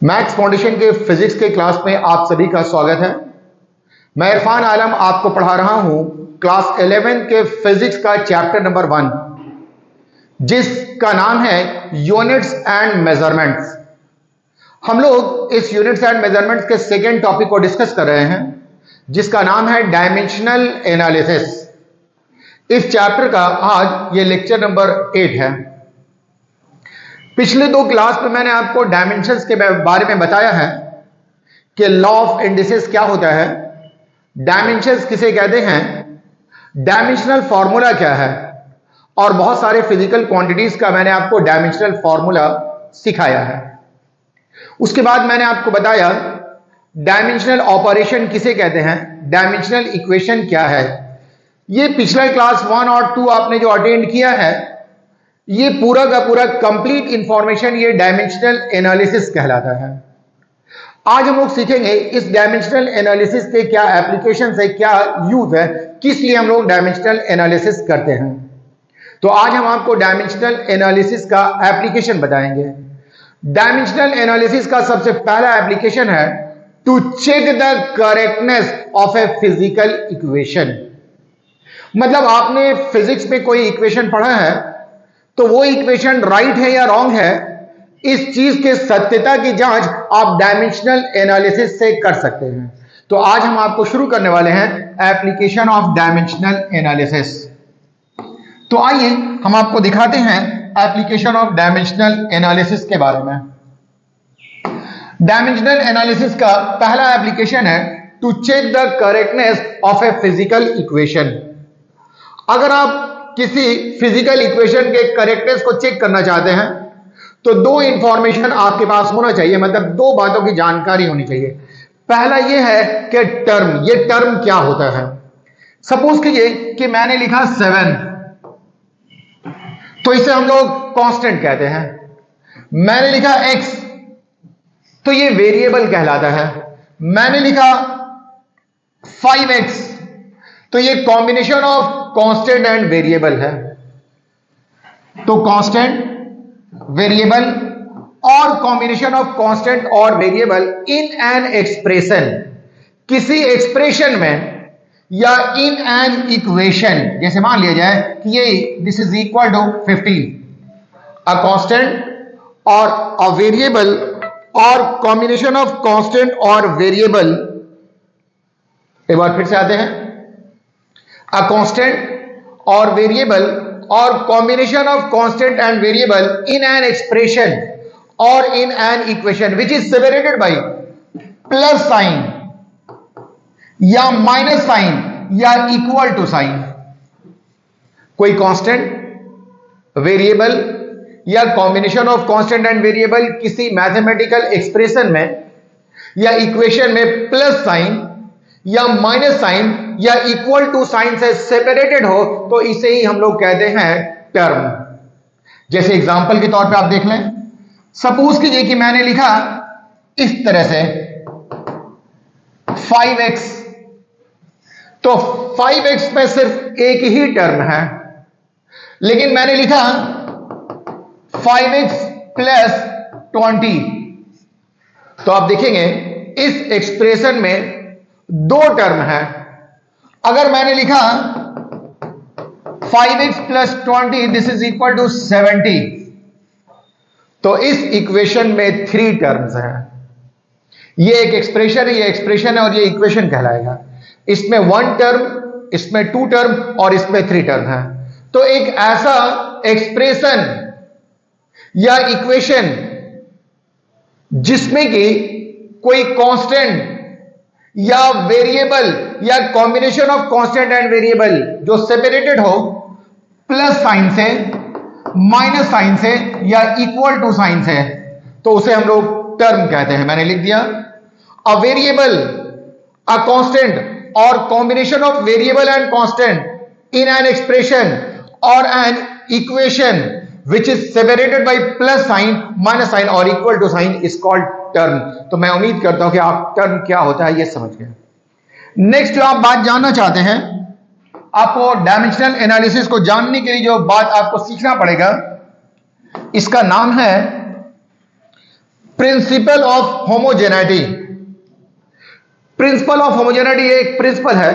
Maths foundation के physics के class में आप सभी का स्वागत है। मैं इरफान आलम आपको पढ़ा रहा हूं क्लास 11 के फिजिक्स का चैप्टर नंबर 1, जिसका नाम है यूनिट्स एंड मेजरमेंट्स। हम लोग इस यूनिट्स एंड मेजरमेंट्स के सेकेंड टॉपिक को डिस्कस कर रहे हैं, जिसका नाम है डायमेंशनल एनालिसिस। इस चैप्टर का आज ये लेक्चर नंबर 8 है। पिछले 2 क्लास में मैंने आपको डायमेंशंस के बारे में बताया है कि लॉ ऑफ इंडिसेस क्या होता है, डायमेंशंस किसे कहते हैं, डायमेंशनल फॉर्मूला क्या है, और बहुत सारे फिजिकल क्वांटिटीज का मैंने आपको डायमेंशनल फॉर्मूला सिखाया है। उसके बाद मैंने आपको बताया डायमेंशनल ऑपरेशन किसे कहते हैं, डायमेंशनल इक्वेशन क्या है। ये पिछला क्लास 1 और 2 आपने जो अटेंड किया है, ये पूरा का पूरा कंप्लीट इंफॉर्मेशन ये डायमेंशनल एनालिसिस कहलाता है। आज हम लोग सीखेंगे इस डायमेंशनल एनालिसिस के क्या एप्लीकेशंस है, क्या यूज है, किस लिए हम लोग डायमेंशनल एनालिसिस करते हैं। तो आज हम आपको डायमेंशनल एनालिसिस का एप्लीकेशन बताएंगे। डायमेंशनल एनालिसिस का सबसे पहला एप्लीकेशन है to check the correctness of a physical equation. मतलब आपने फिजिक्स में कोई इक्वेशन पढ़ा है, तो वो इक्वेशन राइट है या रॉन्ग है, इस चीज के सत्यता की जांच आप डायमेंशनल एनालिसिस से कर सकते हैं। तो आज हम आपको शुरू करने वाले हैं एप्लीकेशन ऑफ डायमेंशनल एनालिसिस। तो आइए हम आपको दिखाते हैं एप्लीकेशन ऑफ डायमेंशनल एनालिसिस के बारे में। डायमेंशनल एनालिसिस का पहला एप्लीकेशन है to check the correctness of a physical equation. अगर आप किसी फिजिकल इक्वेशन के करेक्टनेस को चेक करना चाहते हैं, तो 2 इंफॉर्मेशन आपके पास होना चाहिए, मतलब 2 बातों की जानकारी होनी चाहिए। पहला यह है कि ये टर्म क्या होता है। सपोज कीजिए कि मैंने लिखा 7, तो इसे हम लोग कांस्टेंट कहते हैं। मैंने लिखा x, तो ये वेरिएबल कहलाता है। मैंने लिखा 5x, तो ये combination of constant and variable है। तो कांस्टेंट, वेरिएबल और कॉम्बिनेशन ऑफ कांस्टेंट और वेरिएबल इन एन एक्सप्रेशन, किसी एक्सप्रेशन में या इन एन इक्वेशन, जैसे मान लिया जाए कि ये this is equal to 15, a constant और अ वेरिएबल और कॉम्बिनेशन ऑफ कांस्टेंट और वेरिएबल। एक बार फिर से आते हैं, अ कांस्टेंट और वेरिएबल और combination of constant and variable in an expression और in an equation which is separated by plus sign या माइनस साइन या इक्वल टू साइन। कोई कांस्टेंट, वेरिएबल या combination of constant and variable किसी mathematical expression में या equation में plus sign या माइनस साइन या इक्वल टू साइन से सेपरेटेड हो, तो इसे ही हम लोग कहते हैं टर्म। जैसे एग्जांपल के तौर पे आप देख लें, सपोज कीजिए कि मैंने लिखा इस तरह से 5x, तो 5x में सिर्फ एक ही टर्म है, लेकिन मैंने लिखा 5x प्लस 20, तो आप देखेंगे इस एक्सप्रेशन में 2 टर्म है। अगर मैंने लिखा 5x plus 20 this is equal to 70, तो इस इक्वेशन में 3 टर्म्स हैं। ये एक एक्सप्रेशन है, ये एक्सप्रेशन है और ये इक्वेशन कहलाएगा। इसमें 1 टर्म, इसमें 2 टर्म और इसमें 3 टर्म है। तो एक ऐसा एक्सप्रेशन या इक्वेशन जिसमें कि कोई कांस्टेंट या वेरिएबल या combination of constant and variable जो सेपरेटेड हो प्लस साइन से, माइनस साइन से या इक्वल टू साइन से, तो उसे हम लोग टर्म कहते हैं। मैंने लिख दिया अ वेरिएबल, अ कांस्टेंट और combination of variable and constant in an expression और an equation which is separated by plus sign, minus sign और equal to sign is called term। तो मैं उम्मीद करता हूं कि आप टर्म क्या होता है ये समझ गए। नेक्स्ट जो आप बात जानना चाहते हैं, आपको डायमेंशनल एनालिसिस को जानने के लिए जो बात आपको सीखना पड़ेगा, इसका नाम है principle of homogeneity. Principle of homogeneity एक प्रिंसिपल है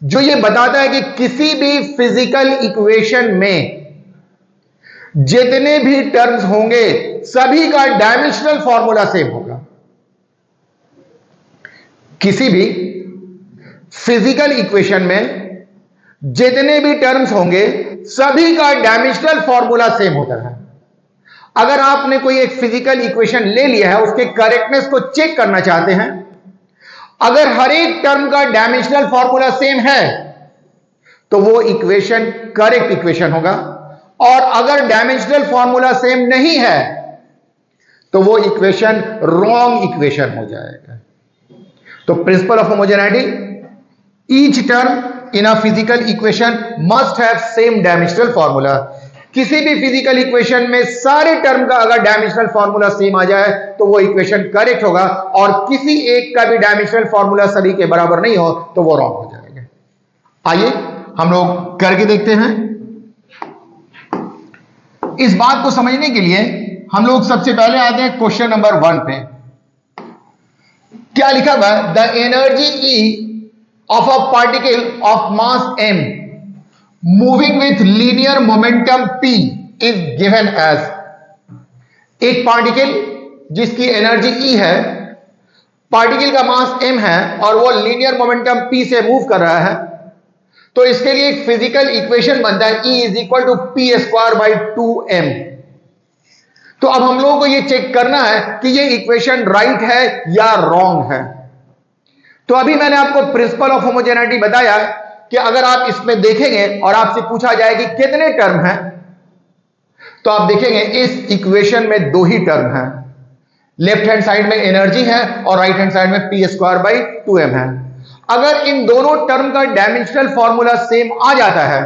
जो ये बताता है कि किसी भी फिजिकल इक्वेशन में जितने भी टर्म्स होंगे सभी का डायमेंशनल फॉर्मूला सेम होगा। किसी भी फिजिकल इक्वेशन में जितने भी टर्म्स होंगे सभी का डायमेंशनल फॉर्मूला सेम होता है। अगर आपने कोई एक फिजिकल इक्वेशन ले लिया है, उसके करेक्टनेस को चेक करना चाहते हैं, अगर हर एक टर्म का डायमेंशनल फॉर्मूला सेम है तो वो इक्वेशन करेक्ट इक्वेशन होगा, और अगर डायमेंशनल फॉर्मूला सेम नहीं है तो वो इक्वेशन रॉन्ग इक्वेशन हो जाएगा। तो principle of homogeneity, each term in a physical equation must have same dimensional formula. किसी भी फिजिकल इक्वेशन में सारे टर्म का अगर डायमेंशनल फॉर्मूला सेम आ जाए तो वो इक्वेशन करेक्ट होगा, और किसी एक का भी डायमेंशनल फॉर्मूला सभी के बराबर नहीं हो तो वो रॉन्ग हो जाएगा। आइए हम लोग करके देखते हैं। इस बात को समझने के लिए हम लोग सबसे पहले आते हैं क्वेश्चन नंबर 1 पे। क्या लिखा हुआ है? The energy E of a particle of mass m moving with linear momentum p is given as। एक पार्टिकल जिसकी एनर्जी E है, पार्टिकल का मास m है और वो लीनियर मोमेंटम p से मूव कर रहा है, तो इसके लिए एक फिजिकल इक्वेशन बनता है E is equal to p square by 2m। तो अब हम लोगों को ये चेक करना है कि ये इक्वेशन राइट है या रॉन्ग है। तो अभी मैंने आपको प्रिंसिपल ऑफ होमोजेनिटी बताया कि अगर आप इसमें देखेंगे और आपसे पूछा जाए कि कितने टर्म हैं, तो आप देखेंगे इस इक्वेशन में 2 ही टर्म हैं। लेफ्ट हैंड साइड में एनर्जी है और राइट हैंड साइड में पी स्क्वायर बाई 2m है। अगर इन दोनों टर्म का डायमेंशनल फॉर्मूला सेम आ जाता है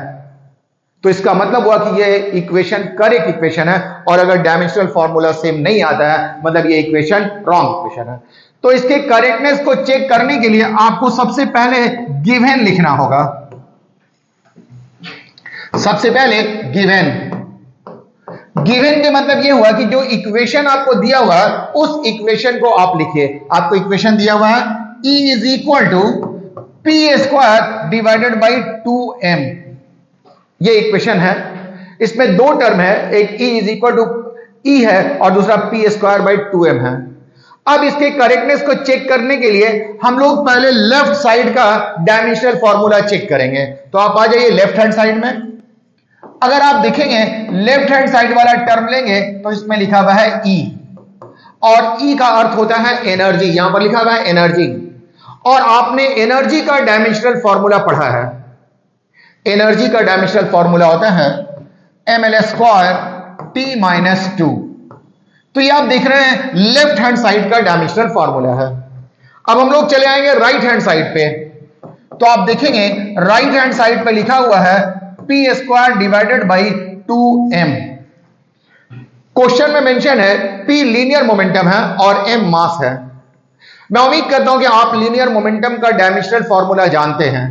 तो इसका मतलब हुआ कि ये इक्वेशन करेक्ट इक्वेशन है, और अगर डायमेंशनल फॉर्मूला सेम नहीं आता है मतलब ये इक्वेशन रॉन्ग इक्वेशन है। तो इसके करेक्टनेस को चेक करने के लिए आपको सबसे पहले गिवन लिखना होगा। सबसे पहले गिवन के मतलब यह हुआ कि जो इक्वेशन आपको दिया हुआ है उस इक्वेशन को आप लिखिए। आपको इक्वेशन दिया हुआ है E is equal to p square divided by 2m। ये इक्वेशन है, इसमें 2 टर्म है, एक E is equal to E है और दूसरा पी स्क्वायर बाई 2m है। अब इसके करेक्टनेस को चेक करने के लिए हम लोग पहले लेफ्ट साइड का डायमेंशनल फॉर्मूला चेक करेंगे। तो आप आ जाइए लेफ्ट हैंड साइड में। अगर आप देखेंगे लेफ्ट हैंड साइड वाला टर्म लेंगे तो इसमें लिखा हुआ है E, और E का अर्थ होता है एनर्जी। यहां पर लिखा हुआ है एनर्जी, और आपने एनर्जी का डायमेंशनल फॉर्मूला पढ़ा है। एनर्जी का डायमेंशनल फॉर्मूला होता है ml स्क्वायर T-2। तो ये आप देख रहे हैं लेफ्ट हैंड साइड का डायमेंशनल फॉर्मूला है। अब हम लोग चले आएंगे राइट हैंड साइड पे, तो आप देखेंगे राइट हैंड साइड पे लिखा हुआ है P square divided by 2m। Question में मेंशन है p लीनियर मोमेंटम है और m मास है। मैं उम्मीद करता हूं कि आप लीनियर मोमेंटम का डायमेंशनल फॉर्मूला जानते हैं।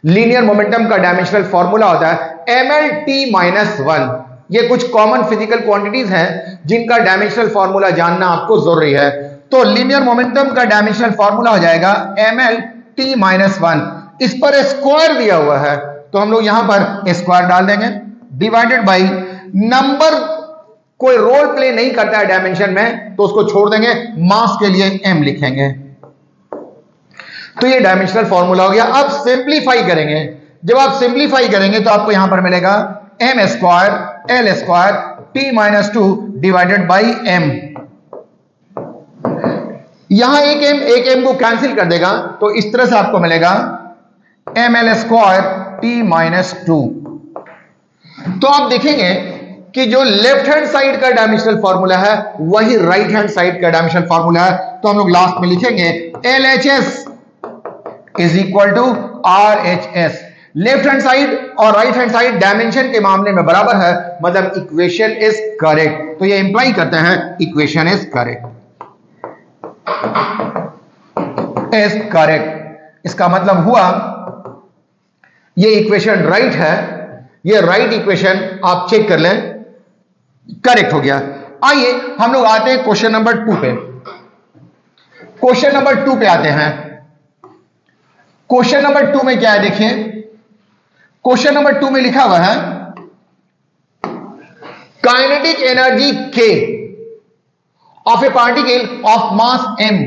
लीनियर मोमेंटम का डायमेंशनल फॉर्मूला होता है mlt-1। ये कुछ कॉमन फिजिकल क्वांटिटीज हैं जिनका डायमेंशनल फॉर्मूला जानना आपको जरूरी है। तो लीनियर मोमेंटम का डायमेंशनल फॉर्मूला हो जाएगा mlt-1। इस पर स्क्वायर दिया हुआ है तो हम लोग यहां पर स्क्वायर डाल देंगे, डिवाइडेड बाई नंबर कोई रोल प्ले नहीं करता है डायमेंशन में तो उसको छोड़ देंगे, मास के लिए m लिखेंगे। तो ये डायमेंशनल फॉर्मूला हो गया। अब सिंप्लीफाई करेंगे। जब आप सिंप्लीफाई करेंगे तो आपको यहां पर मिलेगा m square l square T-2 divided by m। यहां एक m को कैंसिल कर देगा तो इस तरह से आपको मिलेगा ml स्क्वायर T-2। तो आप देखेंगे कि जो लेफ्ट हैंड साइड का डायमेंशनल फॉर्मूला है वही राइट हैंड साइड का डायमेंशनल फॉर्मूला है। तो हम लोग लास्ट में लिखेंगे LHS is equal to RHS। Left hand side और राइट हैंड साइड डायमेंशन के मामले में बराबर है, मतलब इक्वेशन इज करेक्ट। तो ये इंप्लाई करते हैं equation is correct, is correct. इसका मतलब हुआ ये इक्वेशन राइट है, ये राइट इक्वेशन आप चेक कर लें, करेक्ट हो गया। आइए हम लोग आते हैं क्वेश्चन नंबर 2 पे। क्वेश्चन नंबर 2 पे आते हैं। क्वेश्चन नंबर 2 में क्या है देखिए, क्वेश्चन नंबर 2 में लिखा हुआ है kinetic energy K of a particle of mass m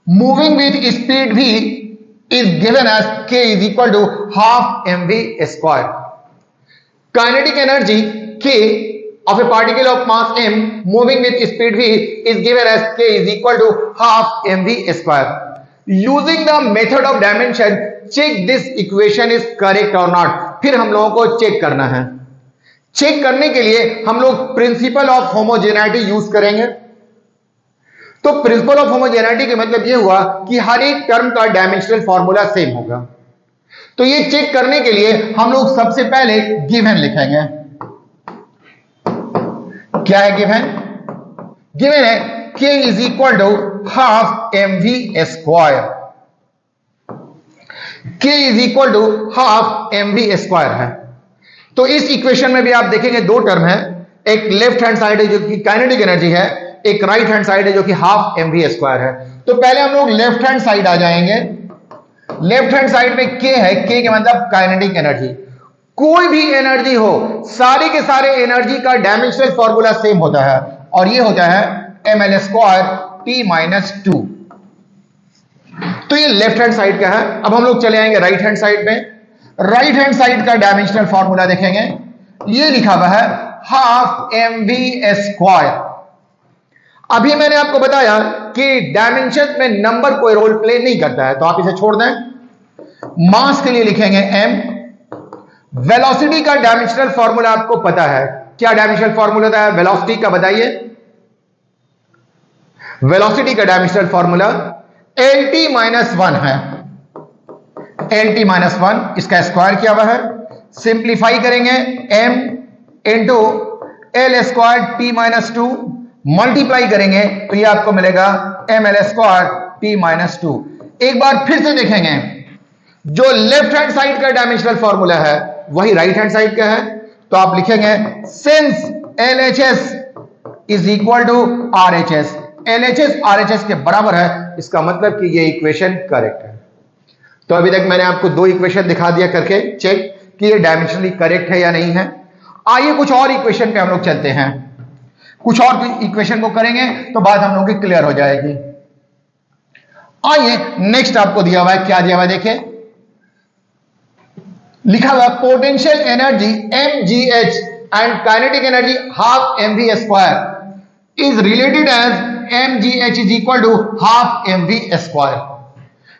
moving with speed v is given as K is equal to half mv square. Kinetic energy K of a particle of mass m moving with speed v is given as K is equal to half mv square. Using the method of dimension, check this equation is correct or not. फिर हम लोगों को check करना है। Check करने के लिए हम लोग प्रिंसिपल ऑफ होमोजेनिटी यूज करेंगे। तो प्रिंसिपल ऑफ होमोजेनिटी का मतलब यह हुआ कि हर एक टर्म का डायमेंशनल फॉर्मूला सेम होगा। तो ये चेक करने के लिए हम लोग सबसे पहले गिवन लिखेंगे। क्या है गिवन? गिवन है K is equal to half mv square. K is equal to half mv square है। तो इस इक्वेशन में भी आप देखेंगे दो टर्म है, एक लेफ्ट हैंड साइड है जो कि काइनेटिक एनर्जी है, एक राइट हैंड साइड है जो कि हाफ mv स्क्वायर है। तो पहले हम लोग लेफ्ट हैंड साइड आ जाएंगे। लेफ्ट हैंड साइड में K है, K के मतलब काइनेटिक एनर्जी। कोई भी एनर्जी हो, सारे के सारे एनर्जी का डायमेंशनल फॉर्मूला सेम होता है और ये होता है ml स्क्वायर t माइनस 2। तो ये लेफ्ट हैंड साइड का है। अब हम लोग चले आएंगे राइट हैंड साइड में। राइट हैंड साइड का डायमेंशनल फॉर्मूला देखेंगे, ये लिखा हुआ है हाफ mv स्क्वायर। अभी मैंने आपको बताया कि डायमेंशन में नंबर कोई रोल प्ले नहीं करता है, तो आप इसे छोड़ दें। मास के लिए लिखेंगे m। वेलोसिटी का डायमेंशनल फॉर्मूला आपको पता है, क्या डायमेंशनल फॉर्मूला होता है वेलोसिटी का, बताइए। वेलोसिटी का डायमेंशनल फॉर्मूला lt माइनस 1 है। lt माइनस 1 इसका स्क्वायर किया हुआ है। सिंप्लीफाई करेंगे m into L square t minus 2, multiply करेंगे तो ये आपको मिलेगा ml स्क्वायर t माइनस 2। एक बार फिर से देखेंगे, जो लेफ्ट हैंड साइड का डायमेंशनल फॉर्मूला है वही राइट हैंड साइड का है। तो आप लिखेंगे since LHS is equal to RHS। LHS RHS के बराबर है, इसका मतलब कि ये इक्वेशन करेक्ट है। तो अभी तक मैंने आपको दो इक्वेशन दिखा दिया करके चेक कि ये डायमेंशनली करेक्ट है या नहीं है। आइए कुछ और इक्वेशन पे हम लोग चलते हैं। कुछ और इक्वेशन को करेंगे तो बात हम लोग की क्लियर हो जाएगी। आइए नेक्स्ट आपको दिया हुआ है, क्या दिया हुआ है देखिए, लिखा हुआ potential energy mgh and kinetic energy half mv square is related as mgh is equal to half mv square.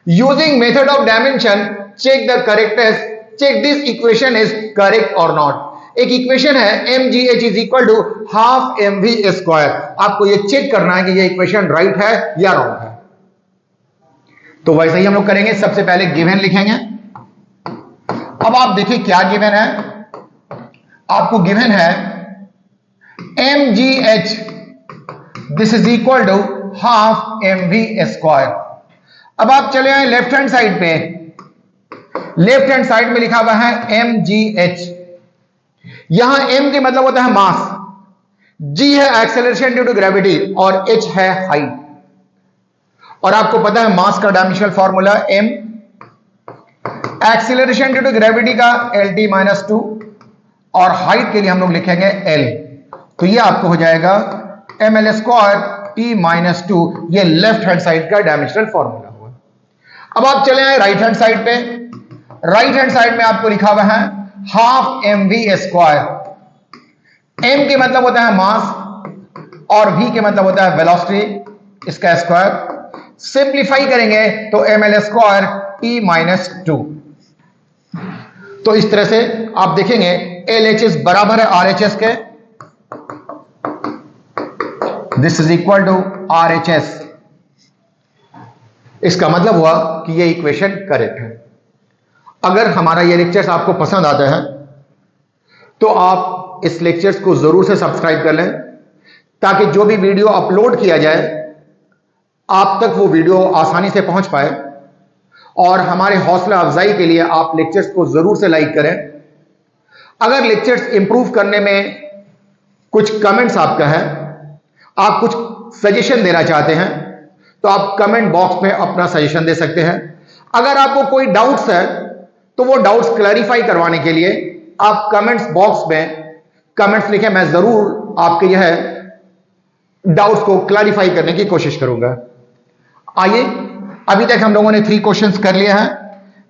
Using method of dimension check the correctness, check this equation is correct और not. एक equation है mgh is equal to half mv square. आपको ये check करना है कि ये equation right है या रॉन्ग है। तो वैसे ही हम लोग करेंगे। सबसे पहले गिवन लिखेंगे। अब आप देखिए क्या गिवन है, आपको गिवन है mgh this is equal to half mv square. अब आप चले आए लेफ्ट हैंड साइड पे। लेफ्ट हैंड साइड में लिखा हुआ है mgh। यहां m के मतलब होता है मास, g है एक्सेलरेशन ड्यू टू ग्रेविटी और h है हाइट। और आपको पता है मास का dimensional formula m, acceleration due to gravity का lt माइनस 2 और हाइट के लिए हम लोग लिखेंगे l। तो ये आपको हो जाएगा ml स्क्वायर t माइनस 2। ये लेफ्ट हैंड साइड का डायमेंशनल फॉर्मूला हुआ। अब आप चले आए राइट हैंड साइड पे। राइट हैंड साइड में आपको लिखा हुआ है हाफ mv स्क्वायर। m के मतलब होता है मास और v के मतलब होता है वेलोसिटी, इसका स्क्वायर। सिंप्लीफाई करेंगे तो ml स्क्वायर t माइनस 2। तो इस तरह से आप देखेंगे LHS बराबर है RHS के, this is equal to RHS। इसका मतलब हुआ कि ये इक्वेशन करेक्ट है। अगर हमारा ये लेक्चर्स आपको पसंद आता है तो आप इस लेक्चर्स को जरूर से सब्सक्राइब कर लें, ताकि जो भी वीडियो अपलोड किया जाए आप तक वो वीडियो आसानी से पहुंच पाए। और हमारे हौसला अफजाई के लिए आप लेक्चर्स को जरूर से लाइक करें। अगर लेक्चर्स इंप्रूव करने में कुछ कमेंट्स आपका है आप कुछ सजेशन देना चाहते हैं तो आप कमेंट बॉक्स में अपना सजेशन दे सकते हैं। अगर आपको कोई डाउट्स है तो वो डाउट्स क्लैरिफाई करवाने के लिए आप कमेंट्स बॉक्स में कमेंट्स लिखें, मैं जरूर आपके यह डाउट्स को क्लैरिफाई करने की कोशिश करूंगा। आइए, अभी तक हम लोगों ने 3 क्वेश्चंस कर लिए हैं।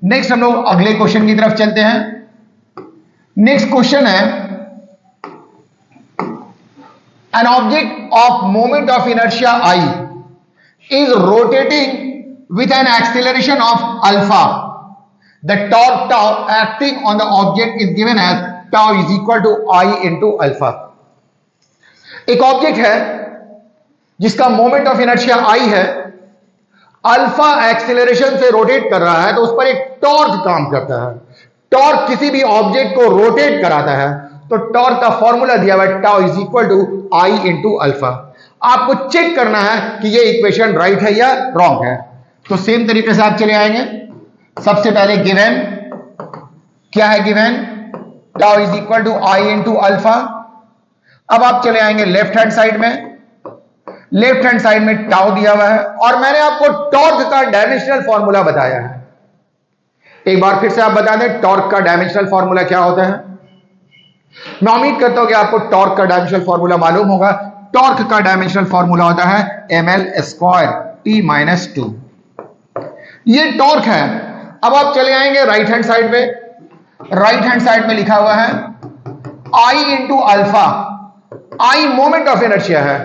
नेक्स्ट हम लोग अगले क्वेश्चन की तरफ चलते हैं। नेक्स्ट क्वेश्चन है, an object of moment of inertia I is rotating with an acceleration of alpha. The torque tau acting on the object is given as tau is equal to I into alpha. एक object है जिसका moment of inertia I है, alpha acceleration से rotate कर रहा है, तो उस पर एक टॉर्क काम करता है। टॉर्क किसी भी ऑब्जेक्ट को रोटेट कराता है, तो टॉर्क का फॉर्मूला दिया हुआ है tau is equal to I into alpha. आपको चेक करना है कि ये इक्वेशन राइट है या रॉन्ग है। तो सेम तरीके से आप चले आएंगे। सबसे पहले गिवन क्या है, given tau is equal to I into alpha. अब आप चले आएंगे लेफ्ट हैंड साइड में। लेफ्ट हैंड साइड में टाउ दिया हुआ है और मैंने आपको टॉर्क का डायमेंशनल फॉर्मूला बताया है। एक बार फिर से आप बता दें टॉर्क का डायमेंशनल फॉर्मूला क्या होता है। मैं उम्मीद करता हूं कि आपको टॉर्क का डायमेंशनल फॉर्मूला मालूम होगा। टॉर्क का डायमेंशनल फॉर्मूला होता है ml स्क्वायर t माइनस 2। ये टॉर्क है। अब आप चले आएंगे राइट हैंड साइड पे। राइट हैंड साइड में लिखा हुआ है I into alpha. I moment of inertia है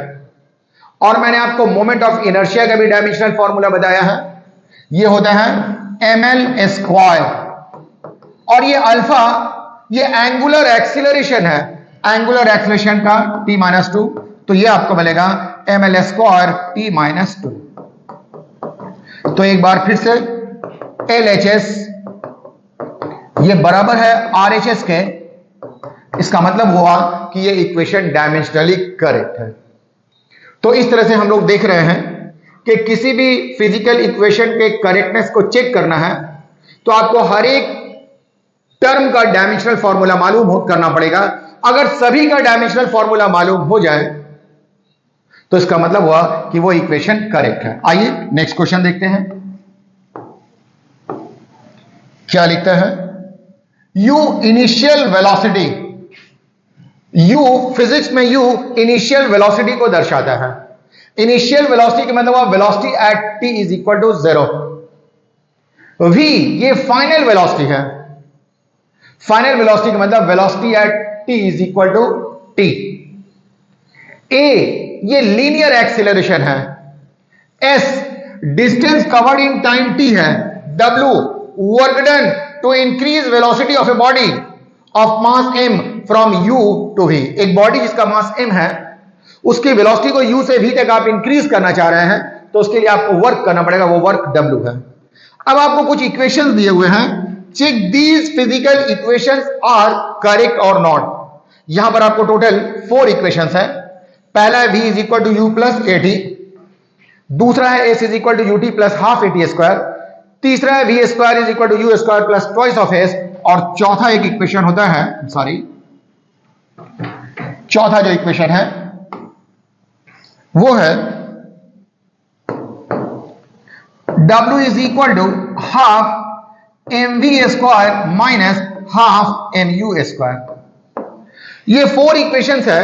और मैंने आपको मोमेंट ऑफ इनर्शिया का भी डायमेंशनल फॉर्मूला बताया है। ये होता है ml स्क्वायर और ये अल्फा ये एंगुलर एक्सीलरेशन है। एंगुलर एक्सीलरेशन का t माइनस 2, तो ये आपको मिलेगा ml स्क्वायर t माइनस 2। तो एक बार फिर से LHS ये बराबर है RHS के। इसका मतलब हुआ कि ये इक्वेशन डायमेंशनली करेक्ट है। तो इस तरह से हम लोग देख रहे हैं कि किसी भी फिजिकल इक्वेशन के करेक्टनेस को चेक करना है तो आपको हर एक टर्म का डायमेंशनल फॉर्मूला मालूम करना पड़ेगा। अगर सभी का डायमेंशनल फॉर्मूला मालूम हो जाए तो इसका मतलब हुआ कि वो इक्वेशन करेक्ट है। आइए नेक्स्ट क्वेश्चन देखते हैं। क्या लिखता है, u initial velocity. u physics में u इनिशियल वेलोसिटी को दर्शाता है। इनिशियल वेलोसिटी का मतलब velocity at t is equal to 0। v ये फाइनल वेलोसिटी है। फाइनल वेलोसिटी का मतलब velocity at t is equal to t। a ये लीनियर एक्सीलरेशन है। s distance covered in time t है। w work done to increase velocity of a body of mass m from u to v। एक body जिसका मास m है उसकी velocity को u से v तक आप इंक्रीज करना चाह रहे हैं तो उसके लिए आपको वर्क करना पड़ेगा, वो वर्क w है। अब आपको कुछ इक्वेशंस दिए हुए हैं। Check these physical equations are correct और नॉट। यहां पर आपको टोटल 4 इक्वेशंस है। पहला है v is equal to u plus at। दूसरा है s is equal to ut plus half at square. तीसरा है v square is equal to u square plus twice of s। और चौथा एक इक्वेशन होता है, चौथा जो इक्वेशन है वो है w is equal to half mv square minus half mu square. ये 4 इक्वेशंस है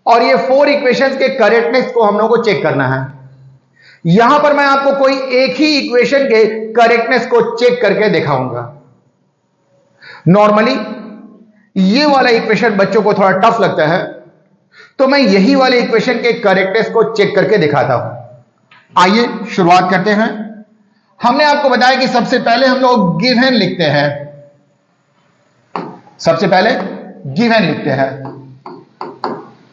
और ये 4 इक्वेशंस के करेक्टनेस को हम लोगों को चेक करना है। यहां पर मैं आपको कोई एक ही इक्वेशन के करेक्टनेस को चेक करके दिखाऊंगा। नॉर्मली ये वाला इक्वेशन बच्चों को थोड़ा टफ लगता है तो मैं यही वाले इक्वेशन के करेक्टनेस को चेक करके दिखाता हूं। आइए शुरुआत करते हैं। हमने आपको बताया कि सबसे पहले हम लोग गिवन लिखते हैं। सबसे पहले गिवन लिखते हैं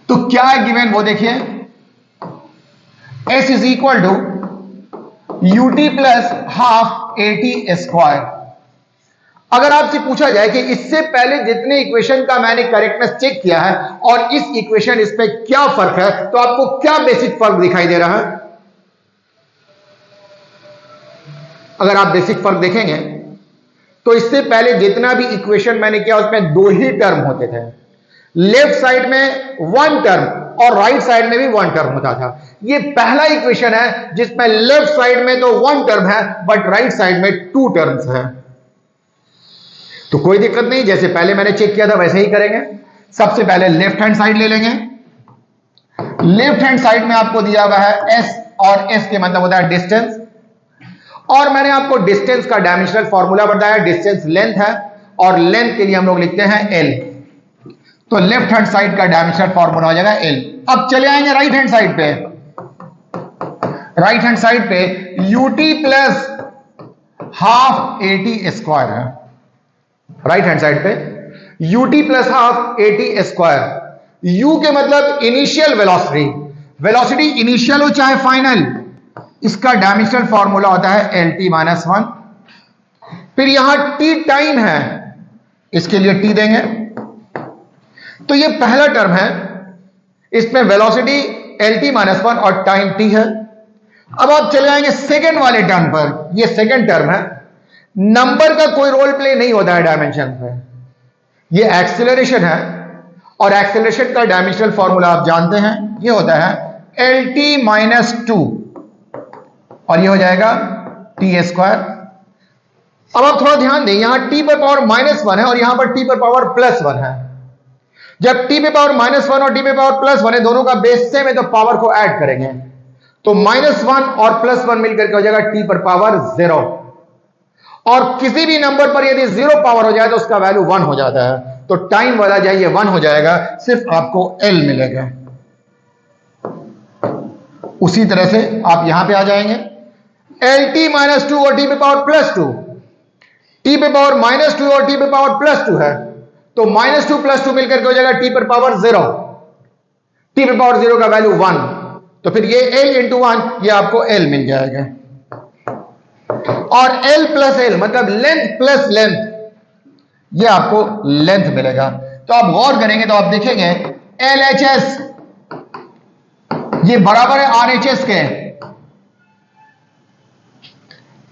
तो क्या है गिवन वो देखिए, s is equal to ut plus half at square. अगर आपसे पूछा जाए कि इससे पहले जितने इक्वेशन का मैंने करेक्टनेस चेक किया है और इस इक्वेशन इसमें क्या फर्क है तो आपको क्या बेसिक फर्क दिखाई दे रहा है। अगर आप बेसिक फर्क देखेंगे तो इससे पहले जितना भी इक्वेशन मैंने किया उसमें 2 ही टर्म होते थे। लेफ्ट साइड में 1 टर्म और राइट साइड में भी 1 टर्म होता था। ये पहला इक्वेशन है जिसमें लेफ्ट साइड में तो 1 टर्म है बट राइट साइड में 2 टर्म्स है। तो कोई दिक्कत नहीं, जैसे पहले मैंने चेक किया था वैसे ही करेंगे। सबसे पहले लेफ्ट हैंड साइड ले लेंगे। लेफ्ट हैंड साइड में आपको दिया हुआ है एस, और एस के मतलब होता है डिस्टेंस, और मैंने आपको डिस्टेंस का डायमेंशनल फॉर्मूला बताया। डिस्टेंस लेंथ है और लेंथ के लिए हम लोग लिखते हैं एल। तो लेफ्ट हैंड साइड का डायमेंशनल फॉर्मूला हो जाएगा एल। अब चले आएंगे राइट हैंड साइड पे। राइट हैंड साइड पे UT plus half eighty square है। राइट हैंड साइड पे UT plus half eighty square. You के मतलब इनिशियल वेलोसिटी, वेलोसिटी इनिशियल हो चाहे फाइनल, इसका डायमेंशनल फॉर्मूला होता है एल टी माइनस 1। फिर यहां टी टाइम है, इसके लिए टी देंगे। तो ये पहला टर्म है, इसमें वेलोसिटी एल टी माइनस 1 और टाइम टी है। अब आप चले आएंगे सेकेंड वाले टर्म पर। ये सेकेंड टर्म है, नंबर का कोई रोल प्ले नहीं होता है डायमेंशन पे। ये एक्सेलरेशन है और एक्सेलरेशन का डायमेंशनल फॉर्मूला आप जानते हैं, ये होता है एल टी माइनस 2 और ये हो जाएगा टी स्क्वायर। अब आप थोड़ा ध्यान दें, यहां टी पर पावर -1 है और यहां पर टी पर पावर +1 है। जब टी पे पावर -1 और टी पे पावर +1 है, दोनों का बेस सेम है, तो पावर को ऐड करेंगे तो -1 और +1 मिलकर के हो जाएगा टी पर पावर 0। और किसी भी नंबर पर यदि 0 पावर हो जाए तो उसका वैल्यू 1 हो जाता है। तो टाइम वाला जाइए 1 हो जाएगा, सिर्फ आपको एल मिलेगा। उसी तरह से आप यहां पे आ जाएंगे, एल टी माइनस 2 और टी पे पावर +2, टी पे पावर -2 और टी पे पावर +2 है, तो -2 +2 मिलकर के हो जाएगा टी पर पावर 0। टी पर पावर 0 का वैल्यू 1, तो फिर ये l इंटू 1, ये आपको l मिल जाएगा। और l प्लस l मतलब लेंथ प्लस लेंथ, ये आपको लेंथ मिलेगा। तो आप गौर करेंगे तो आप देखेंगे LHS ये बराबर है RHS के।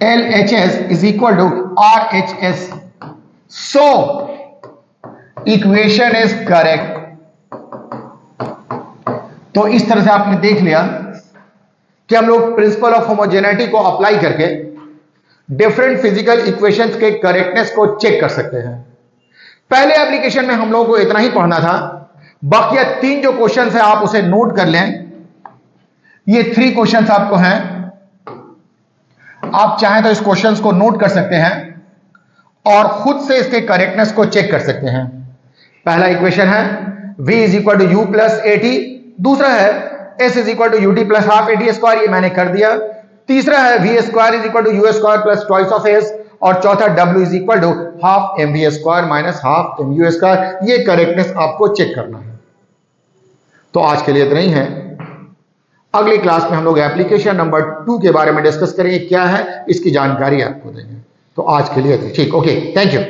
LHS is equal to RHS, so equation is correct. तो इस तरह से आपने देख लिया कि हम लोग प्रिंसिपल ऑफ होमोजेनिटी को अप्लाई करके डिफरेंट फिजिकल इक्वेशंस के करेक्टनेस को चेक कर सकते हैं। पहले एप्लीकेशन में हम लोगों को इतना ही पढ़ना था, बाकी 3 जो क्वेश्चंस है आप उसे नोट कर लें। ये 3 क्वेश्चंस आपको हैं, आप चाहें तो इस क्वेश्चंस को नोट कर सकते हैं और खुद से इसके करेक्टनेस को चेक कर सकते हैं। पहला इक्वेशन है v is equal to u plus a t, दूसरा है s is equal to u t plus half a t square, ये मैंने कर दिया। तीसरा है v square is equal to u square plus twice of s, और चौथा w is equal to half m v square minus half m u square. ये correctness आपको चेक करना है। तो आज के लिए इतना ही है। अगली क्लास में हम लोग एप्लीकेशन नंबर 2 के बारे में डिस्कस करेंगे, क्या है इसकी जानकारी आपको देंगे। तो आज के लिए ठीक, ओके, थैंक यू।